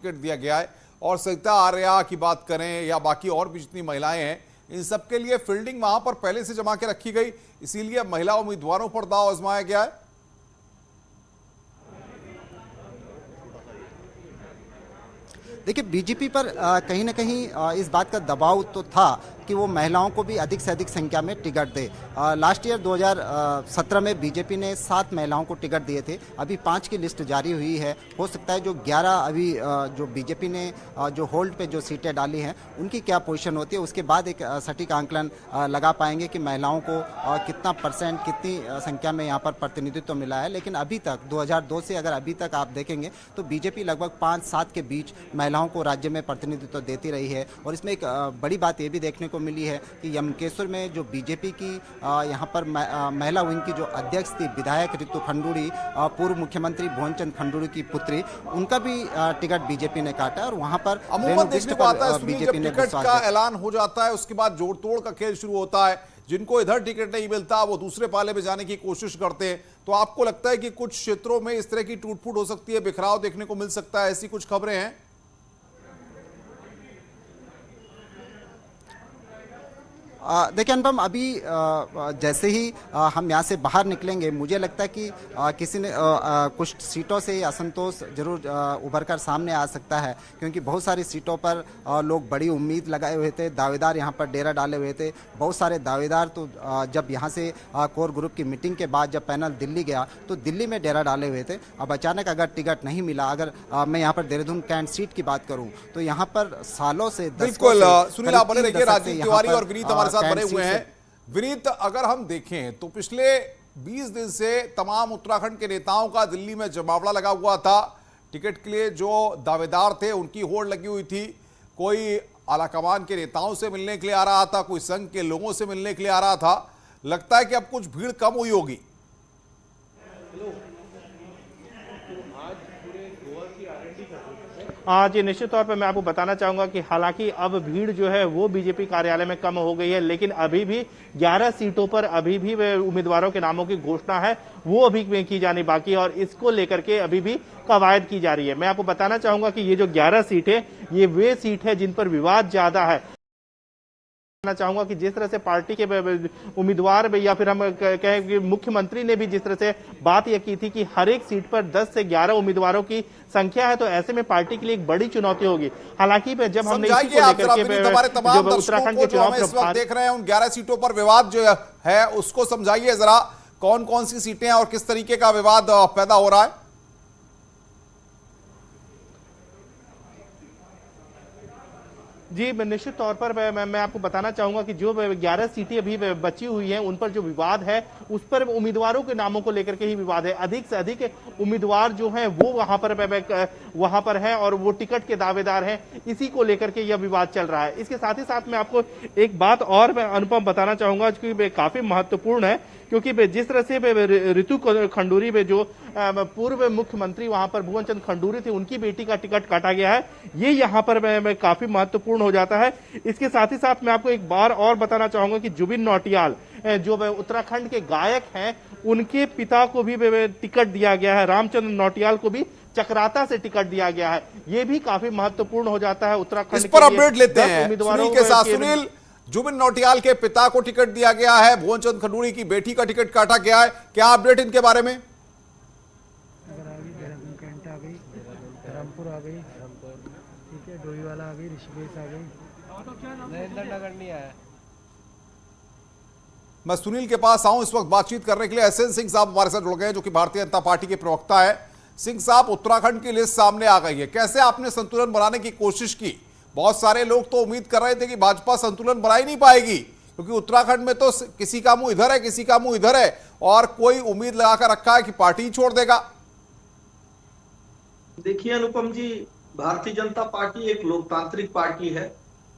Ticket दिया गया है। और सरिता आर्या की बात करें या बाकी और भी जितनी महिलाएं हैं, इन सब के लिए फील्डिंग वहां पर पहले से जमा के रखी गई, इसीलिए महिला उम्मीदवारों पर दांव आजमाया गया है। देखिए, बीजेपी पर कहीं ना कहीं इस बात का दबाव तो था कि वो महिलाओं को भी अधिक से अधिक संख्या में टिकट दे। लास्ट ईयर 2017 में बीजेपी ने 7 महिलाओं को टिकट दिए थे। अभी 5 की लिस्ट जारी हुई है। हो सकता है जो 11 अभी जो बीजेपी ने जो होल्ड पे जो सीटें डाली हैं उनकी क्या पोजीशन होती है, उसके बाद एक सटीक आंकलन लगा पाएंगे कि महिलाओं को कितना परसेंट, कितनी संख्या में यहाँ पर प्रतिनिधित्व मिला है। लेकिन अभी तक 2002 से अगर अभी तक आप देखेंगे तो बीजेपी लगभग 5-7 के बीच महिलाओं को राज्य में प्रतिनिधित्व देती रही है। और इसमें एक बड़ी बात ये भी देखने को मिली है कि यमकेश्वर में जो बीजेपी की यहाँ पर महिला विंग की जो अध्यक्ष थी विधायक रितु खंडूड़ी, पूर्व मुख्यमंत्री भुवनचंद खंडूड़ी की पुत्री, उनका भी टिकट बीजेपी ने काटा और वहां पर बीजेपी ने टिकट का ऐलान हो जाता है, उसके बाद जोड़ तोड़ का खेल शुरू होता है। जिनको इधर टिकट नहीं मिलता वो दूसरे पाले में जाने की कोशिश करते हैं। तो आपको लगता है कि कुछ क्षेत्रों में इस तरह की टूट-फूट हो सकती है, बिखराव देखने को मिल सकता है, ऐसी कुछ खबरें हैं? देखिए अनुपम, अभी जैसे ही हम यहाँ से बाहर निकलेंगे, मुझे लगता है कि किसी ने कुछ सीटों से असंतोष जरूर उभर कर सामने आ सकता है, क्योंकि बहुत सारी सीटों पर लोग बड़ी उम्मीद लगाए हुए थे। दावेदार यहाँ पर डेरा डाले हुए थे। बहुत सारे दावेदार तो जब यहाँ से कोर ग्रुप की मीटिंग के बाद जब पैनल दिल्ली गया तो दिल्ली में डेरा डाले हुए थे। अब अचानक अगर टिकट नहीं मिला, अगर मैं यहाँ पर देहरादून कैंट सीट की बात करूँ तो यहाँ पर सालों से बिल्कुल सुनील, आप बने रहिए। राजीव तिवारी और विनीत हमारे साथ बने हुए हैं। विनीत, अगर हम देखें तो पिछले 20 दिन से तमाम उत्तराखंड के नेताओं का दिल्ली में जमावड़ा लगा हुआ था। टिकट के लिए जो दावेदार थे उनकी होड़ लगी हुई थी। कोई आलाकमान के नेताओं से मिलने के लिए आ रहा था, कोई संघ के लोगों से मिलने के लिए आ रहा था। लगता है कि अब कुछ भीड़ कम हुई होगी। आज निश्चित तौर पर मैं आपको बताना चाहूंगा कि हालांकि अब भीड़ जो है वो बीजेपी कार्यालय में कम हो गई है, लेकिन अभी भी 11 सीटों पर अभी भी उम्मीदवारों के नामों की घोषणा है वो अभी की जानी बाकी है और इसको लेकर के अभी भी कवायद की जा रही है। मैं आपको बताना चाहूंगा कि ये जो 11 सीट है ये वे सीट है जिन पर विवाद ज्यादा है। चाहूंगा कि जिस तरह से पार्टी के उम्मीदवार या फिर हम कहें कि मुख्यमंत्री ने भी जिस तरह से बात यह की थी कि हर एक सीट पर 10 से 11 उम्मीदवारों की संख्या है, तो ऐसे में पार्टी के लिए एक बड़ी चुनौती होगी। हालांकि जब हमने इसी को लेकर के उत्तराखंड के चुनाव देख रहे हैं, उन 11 सीटों पर विवाद जो है उसको समझाइए जरा। कौन कौन सी सीटें हैं और किस तरीके का विवाद पैदा हो रहा है? जी, निश्चित तौर पर मैं आपको बताना चाहूंगा कि जो 11 सीटें अभी बची हुई हैं उन पर जो विवाद है उस पर उम्मीदवारों के नामों को लेकर के ही विवाद है। अधिक से अधिक उम्मीदवार जो हैं वो वहां पर हैं और वो टिकट के दावेदार हैं, इसी को लेकर के यह विवाद चल रहा है। इसके साथ ही साथ मैं आपको एक बात और मैं अनुपम बताना चाहूंगा कि काफी महत्वपूर्ण है, क्योंकि जिस तरह से रितु खंडूरी में जो पूर्व मुख्यमंत्री वहां पर भुवनचंद खंडूरी थे उनकी बेटी का टिकट काटा गया है, ये यहाँ पर काफी महत्वपूर्ण हो जाता है। इसके साथ ही साथ मैं आपको एक बार और बताना चाहूंगा कि जुबिन नौटियाल जो उत्तराखंड के गायक हैं उनके पिता को भी टिकट दिया गया है। रामचंद्र नौटियाल को भी चक्राता से टिकट दिया गया है। ये भी काफी महत्वपूर्ण हो जाता है उत्तराखंड। इस पर अपडेट लेते हैं सुनील के साथ। सुनील, जुबिन नौटियाल के पिता को टिकट दिया गया है, भुवनचंद खंडूड़ी की बेटी का टिकट काटा गया है, क्या अपडेट इनके बारे में? कैंट आ गई, रामपुर आ गई, ठीक है, डोईवाला आ गई, ऋषिकेश आ गई, नरेंद्र नगर नहीं आया। मैं सुनील के पास आऊं इस वक्त बातचीत करने के लिए। एसएन सिंह साहब हमारे साथ जुड़ गए हैं, जो कि भारतीय जनता पार्टी के प्रवक्ता है। सिंह साहब, उत्तराखंड की लिस्ट सामने आ गई है, कैसे आपने संतुलन बनाने की कोशिश की? बहुत सारे लोग तो उम्मीद कर रहे थे कि भाजपा संतुलन बना ही नहीं पाएगी, क्योंकि उत्तराखंड में तो किसी का मुंह इधर है, किसी का मुंह इधर है, और कोई उम्मीद लगाकर रखा है कि पार्टी ही छोड़ देगा। देखिए अनुपम जी, भारतीय जनता पार्टी एक लोकतांत्रिक पार्टी है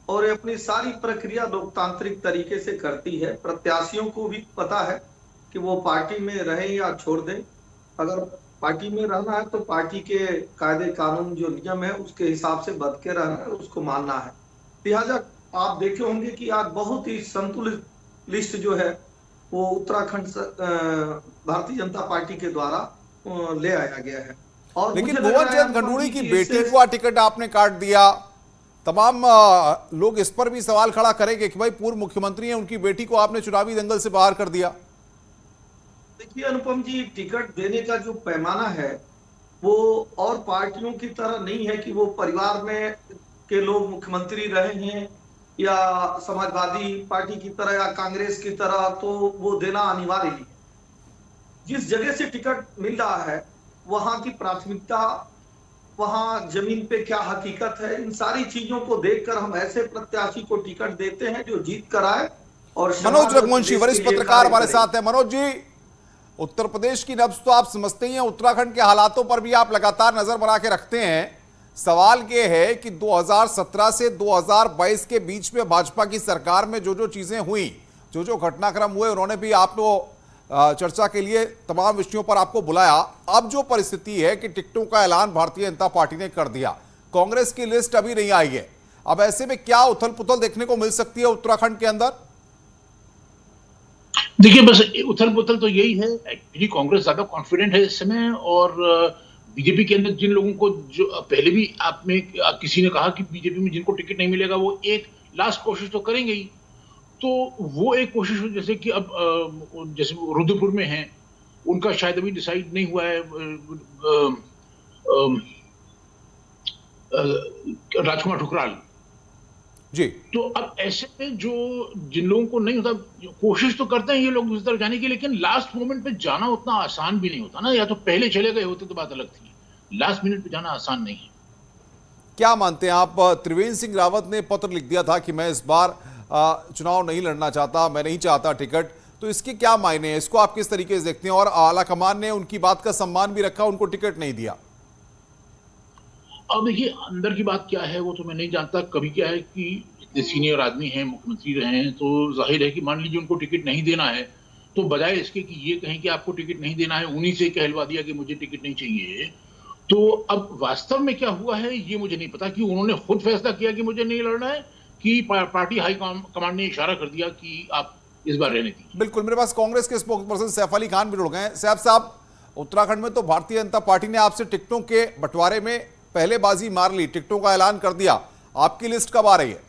और अपनी सारी प्रक्रिया लोकतांत्रिक तरीके से करती है। प्रत्याशियों को भी पता है कि वो पार्टी में रहें या छोड़ दें। अगर पार्टी में रहना है तो पार्टी के कायदे कानून जो नियम है उसके हिसाब से बद के रहना है, उसको मानना है। लिहाजा आप देखे होंगे कि आज बहुत ही संतुलित लिस्ट जो है वो उत्तराखंड भारतीय जनता पार्टी के द्वारा ले आया गया है। और लेकिन मुझे लग रहा भुवन है चंद अनुपम गंडूड़ी जी की कि बेटी इससे- को टिकट आपने काट दिया। तमाम लोग इस पर भी सवाल खड़ा करेंगे कि भाई पूर्व मुख्यमंत्री हैं, उनकी बेटी को आपने चुनावी दंगल से बाहर कर दिया। देखिए अनुपम जी, टिकट देने का जो पैमाना है वो और पार्टियों की तरह नहीं है कि वो परिवार में के लोग मुख्यमंत्री रहे हैं या समाजवादी पार्टी की तरह या कांग्रेस की तरह, तो वो देना अनिवार्य ही है। जिस जगह से टिकट मिल रहा है वहां की प्राथमिकता, वहां जमीन पे क्या हकीकत है, इन सारी चीजों को देखकर हम ऐसे प्रत्याशी को टिकट देते हैं जो जीत कर आए और मनोज रघुवंशी वरिष्ठ पत्रकार हमारे साथ हैं। मनोज जी, उत्तर प्रदेश की नब्ज तो आप समझते ही हैं, उत्तराखंड के हालातों पर भी आप लगातार नजर बना के रखते हैं। सवाल यह है कि 2017 से 2022 के बीच में भाजपा की सरकार में जो जो चीजें हुई, जो जो घटनाक्रम हुए, उन्होंने भी आपको चर्चा के लिए तमाम विषयों पर आपको बुलाया। अब जो परिस्थिति है कि टिकटों का ऐलान भारतीय जनता पार्टी ने कर दिया, कांग्रेस की लिस्ट अभी नहीं आई है, अब ऐसे में क्या उथल पुथल देखने को मिल सकती है उत्तराखंड के अंदर? देखिए, बस उथल पुथल तो यही है। एक्चुअली कांग्रेस ज्यादा कॉन्फिडेंट है इस समय, और बीजेपी के अंदर जिन लोगों को, जो पहले भी आप में किसी ने कहा कि बीजेपी में जिनको टिकट नहीं मिलेगा वो एक लास्ट कोशिश तो करेंगे ही, तो वो एक कोशिश, जैसे कि अब जैसे रुद्रपुर में है, उनका शायद अभी डिसाइड नहीं हुआ है, राजकुमार ठुकराल जी। तो अब ऐसे में जो जिन लोगों को नहीं होता, कोशिश तो करते हैं ये लोग उस तरफ जाने की, लेकिन लास्ट मोमेंट पे जाना उतना आसान भी नहीं होता ना। या तो पहले चले गए होते तो बात अलग थी, लास्ट मिनट पे जाना आसान नहीं है। क्या मानते हैं आप? त्रिवेंद्र सिंह रावत ने पत्र लिख दिया था कि मैं इस बार चुनाव नहीं लड़ना चाहता, मैं नहीं चाहता टिकट, तो इसके क्या मायने हैं? इसको आप किस तरीके से देखते हैं? और आला कमान ने उनकी बात का सम्मान भी रखा, उनको टिकट नहीं दिया। अब देखिए, अंदर की बात क्या है वो तो मैं नहीं जानता। कभी क्या है कि जितने सीनियर आदमी हैं, मुख्यमंत्री रहे हैं, तो जाहिर है कि मान लीजिए उनको टिकट नहीं देना है, तो बजाय इसके कि ये कहें कि आपको टिकट नहीं देना है, उन्हीं से कहलवा दिया कि मुझे टिकट नहीं चाहिए। तो अब वास्तव में क्या हुआ है ये मुझे नहीं पता, कि उन्होंने खुद फैसला किया कि मुझे नहीं लड़ना है, कि पार्टी हाई कमांड ने इशारा कर दिया कि आप इस बार रहने दीजिए। बिल्कुल, मेरे पास कांग्रेस के स्पोक्स पर्सन सैफ अली खान भी जुड़ गए हैं। सैफ साहब, उत्तराखंड में तो भारतीय जनता पार्टी ने आपसे टिकटों के बंटवारे में पहले बाजी मार ली, टिकटों का ऐलान कर दिया, आपकी लिस्ट कब आ रही है?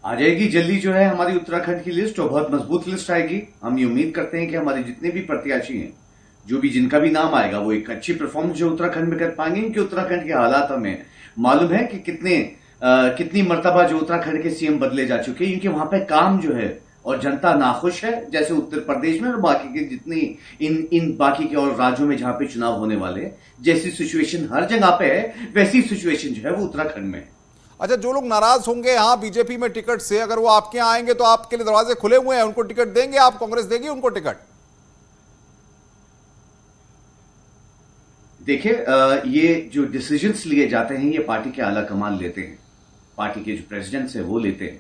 आ जाएगी जल्दी जो है हमारी उत्तराखंड की लिस्ट, और बहुत मजबूत लिस्ट आएगी। हम ये उम्मीद करते हैं कि हमारे जितने भी प्रत्याशी हैं, जो भी जिनका भी नाम आएगा, वो एक अच्छी परफॉर्मेंस जो उत्तराखंड में कर पाएंगे, क्योंकि उत्तराखंड के हालात हमें मालूम है कि कितनी मर्तबा जो उत्तराखंड के सीएम बदले जा चुके हैं, क्योंकि वहां पे काम जो है और जनता नाखुश है, जैसे उत्तर प्रदेश में और बाकी के जितनी इन बाकी के और राज्यों में जहां पे चुनाव होने वाले हैं, जैसी सिचुएशन हर जगह पे है, वैसी सिचुएशन जो है वो उत्तराखंड में है। अच्छा, जो लोग नाराज होंगे यहाँ बीजेपी में टिकट से, अगर वो आपके यहाँ आएंगे तो आपके लिए दरवाजे खुले हुए हैं, उनको टिकट देंगे आप? कांग्रेस देगी उनको टिकट? देखिए, ये जो डिसीजंस लिए जाते हैं ये पार्टी के आला कमान लेते हैं, पार्टी के जो प्रेसिडेंट्स है वो लेते हैं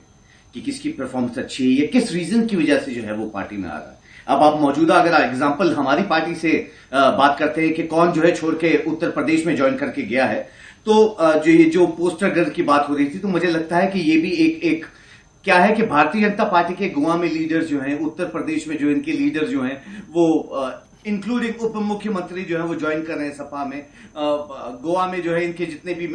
कि किसकी परफॉर्मेंस अच्छी है या किस रीजन की वजह से जो है वो पार्टी में आ रहा है। अब आप मौजूदा अगर एग्जांपल हमारी पार्टी से बात करते हैं कि कौन जो है छोड़ के उत्तर प्रदेश में ज्वाइन करके गया है, तो जो पोस्टर गर्ल की बात हो रही थी, तो मुझे लगता है कि ये भी एक क्या है कि भारतीय जनता पार्टी के गोवा में लीडर्स जो हैं, उत्तर प्रदेश में जो इनके लीडर्स जो हैं, वो इंक्लूडिंग उप मुख्यमंत्री जो है वो ज्वाइन कर रहे हैं सपा में, गोवा में जो है इनके जितने भी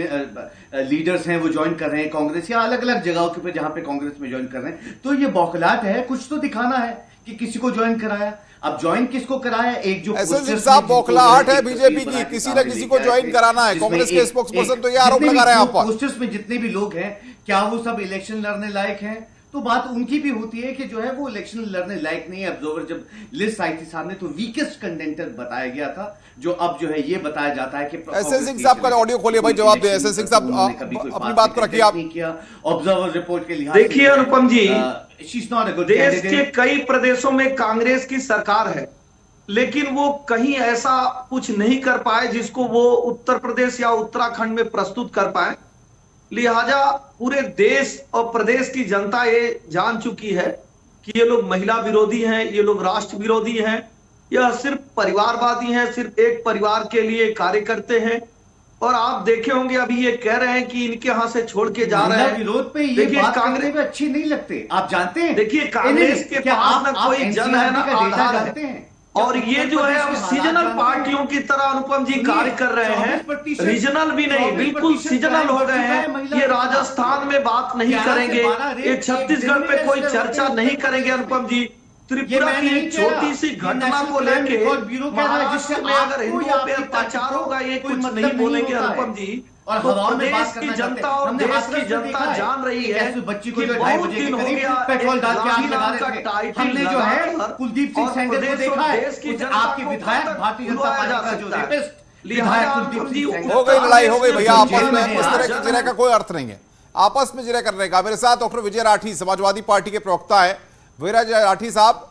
लीडर्स हैं वो ज्वाइन कर रहे हैं कांग्रेस, या अलग अलग जगहों के ऊपर जहां पे कांग्रेस में ज्वाइन कर रहे हैं। तो ये बौखलाहट है, कुछ तो दिखाना है कि किसी को ज्वाइन कराया। अब ज्वाइन किसको कराया? एक जो साहब, बौखलाहट है बीजेपी की, किसी न किसी को ज्वाइन कराना है। कांग्रेस के स्पोक्स पर्सन तो ये आरोप लगा रहे हैं आप पर। पोस्टर्स में जितने भी लोग हैं, क्या वो सब इलेक्शन लड़ने लायक हैं? तो बात उनकी भी होती है कि जो है वो इलेक्शन लड़ने लायक नहीं है। ऑब्जर्वर जब लिस्ट आई थी सामने, तो वीकेस्ट कंटेंटर बताया गया था, जो अब जो है ये बताया जाता है कि एसएन सिंह साहब का ऑडियो खोलिए भाई, जवाब दे। एसएन सिंह साहब, अपनी बात को रखिए आप। ऑब्जर्वर रिपोर्ट के लिहाज देखिए अनुपम जी, देश देश के कई प्रदेशों में कांग्रेस की सरकार है, लेकिन वो कहीं ऐसा कुछ नहीं कर पाए जिसको वो उत्तर प्रदेश या उत्तराखंड में प्रस्तुत कर पाए। लिहाजा पूरे देश और प्रदेश की जनता ये जान चुकी है कि ये लोग महिला विरोधी हैं, ये लोग राष्ट्र विरोधी हैं, यह सिर्फ परिवारवादी हैं, सिर्फ एक परिवार के लिए कार्य करते हैं। और आप देखे होंगे अभी ये कह रहे हैं कि इनके यहां से छोड़ के जा रहे हैं। विरोध पे ये बात कांग्रेस में अच्छी नहीं लगते, आप जानते हैं। देखिए, कांग्रेस के पास ना कोई जन है ना आधार है। और ये जो है अब सीजनल पार्टियों की तरह अनुपम जी कार्य कर रहे हैं, रीजनल भी नहीं, बिल्कुल सीजनल हो गए हैं। ये राजस्थान में बात नहीं करेंगे, ये छत्तीसगढ़ पे कोई चर्चा नहीं करेंगे अनुपम जी। त्रिपुरा की एक छोटी सी घटना को लेके महाराष्ट्र में अगर हिंदुओं पे अत्याचार होगा ये कुछ नहीं बोलेंगे अनुपम जी। और तो हवाओं में प्रदेश बात की करना जनता चाहते हैं। और हमने देश हाथरस की में जनता देखा है जान रही एक है ऐसे बच्ची को कि जो 2:30 बहुत बजे के दिन हो करीब गया पेट्रोल डाल के आग लगा का रहे थे। टाइटल हमने जो है लगाकर कुलदीप सिंह और सेंगर को प्रदेश और देखा है, देश की उस जनता आपके को विधायक कब तक भारतीय जनता बुलाया पार्टी जा का जो सकता है? रेपिस्ट लिहाजा विधायक अनुपम कुलदीप जी, सिंह सेंगर, हो गई लड़ाई, हो गई भैया, आपस जेल में में इस तरह की जिरह का कोई अर्थ नहीं है। आपस में जिरह करने का। मेरे साथ डॉक्टर विजय राठी समाजवादी पार्टी के प्रवक्ता है। विजय राठी साहब,